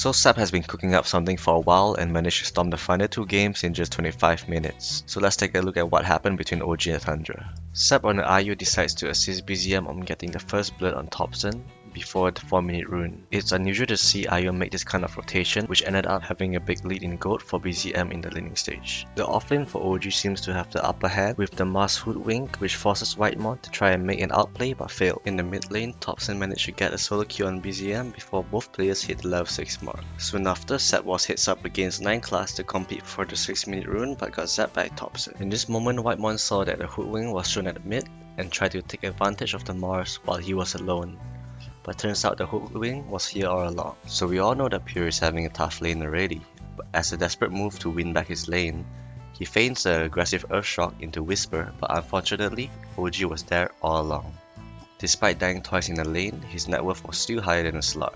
So CEB has been cooking up something for a while and managed to storm the final 2 games in just 25 minutes. So let's take a look at what happened between OG and Tundra. CEB on the IU decides to assist BZM on getting the first blood on TOPSON before the 4-minute rune. It's unusual to see IU make this kind of rotation, which ended up having a big lead in gold for BZM in the laning stage. The offlane for OG seems to have the upper hand with the Mars Hoodwink, which forces Whitemon to try and make an outplay but failed. In the mid lane, TOPSON managed to get a solo kill on BZM before both players hit the level 6 mark. Soon after, CEB was heads up against 9 class to compete for the 6-minute rune but got zapped by TOPSON. In this moment, Whitemon saw that the Hoodwink was shown at the mid and tried to take advantage of the Mars while he was alone. But turns out the Hoodwink was here all along. So we all know that Pure is having a tough lane already, but as a desperate move to win back his lane, he feigns an aggressive Earthshock into Whisper, but unfortunately, OG was there all along. Despite dying twice in the lane, his net worth was still higher than a slot.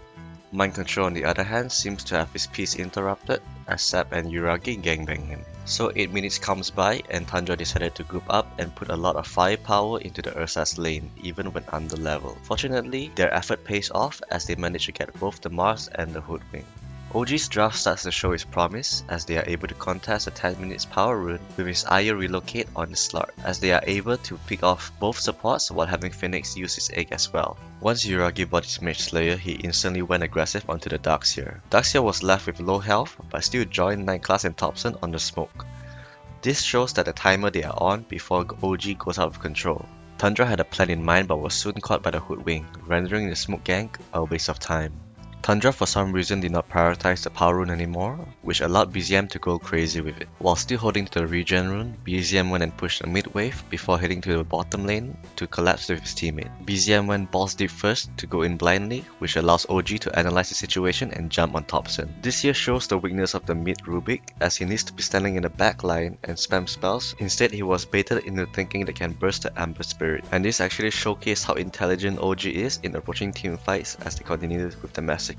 Mind Control on the other hand seems to have his peace interrupted as CEB and YURAGI gangbang him. So 8 minutes comes by and Tundra decided to group up and put a lot of firepower into the Ursa's lane even when under level. Fortunately, their effort pays off as they manage to get both the Mars and the Hoodwink. OG's draft starts to show its promise as they are able to contest a 10 minutes power rune with his IO relocate on the slot, as they are able to pick off both supports while having Phoenix use his egg as well. Once YURAGI bought his Mage Slayer, he instantly went aggressive onto the Dacha. Dacha was left with low health but still joined 9 class and TOPSON on the smoke. This shows that the timer they are on before OG goes out of control. Tundra had a plan in mind but was soon caught by the Hoodwink, rendering the smoke gank a waste of time. Tundra for some reason did not prioritize the power rune anymore, which allowed BZM to go crazy with it. While still holding to the regen rune, BZM went and pushed a mid wave before heading to the bottom lane to collapse with his teammate. BZM went balls deep first to go in blindly, which allows OG to analyze the situation and jump on TOPSON. This here shows the weakness of the mid Rubik, as he needs to be standing in the back line and spam spells. Instead, he was baited into thinking they can burst the Amber Spirit, and this actually showcased how intelligent OG is in approaching team fights as they continue with the massacre.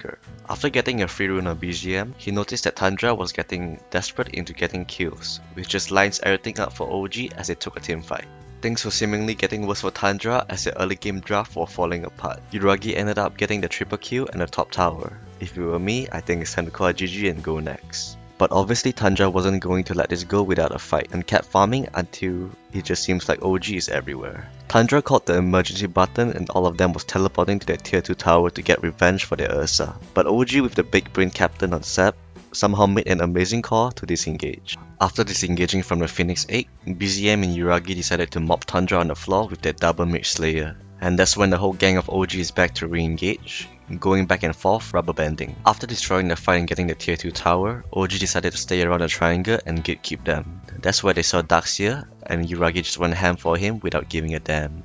After getting a free rune on BZM, he noticed that Tundra was getting desperate into getting kills, which just lines everything up for OG as they took a team fight. Things were seemingly getting worse for Tundra as the early game draft were falling apart. YURAGI ended up getting the triple kill and the top tower. If it were me, I think it's time to call it GG and go next. But obviously Tundra wasn't going to let this go without a fight and kept farming until it just seems like OG is everywhere. Tundra called the emergency button and all of them was teleporting to their tier 2 tower to get revenge for their Ursa. But OG with the big brain captain on CEB somehow made an amazing call to disengage. After disengaging from the Phoenix egg, BZM and YURAGI decided to mob Tundra on the floor with their double Mage Slayer. And that's when the whole gang of OG is back to re-engage, going back and forth rubber banding. After destroying the fight and getting the tier 2 tower, OG decided to stay around the triangle and gatekeep them. That's where they saw Dacha and YURAGI just went ham for him without giving a damn.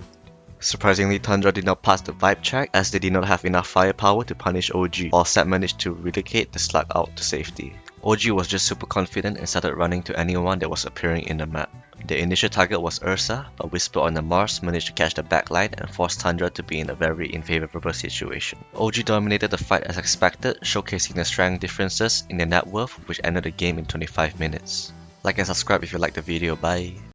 Surprisingly, Tundra did not pass the vibe check as they did not have enough firepower to punish OG, while CEB managed to relocate the slug out to safety. OG was just super confident and started running to anyone that was appearing in the map. The initial target was Ursa, but Whisper on the Mars managed to catch the backline and force Tundra to be in a very unfavorable situation. OG dominated the fight as expected, showcasing the strength differences in their net worth, which ended the game in 25 minutes. Like and subscribe if you liked the video, bye!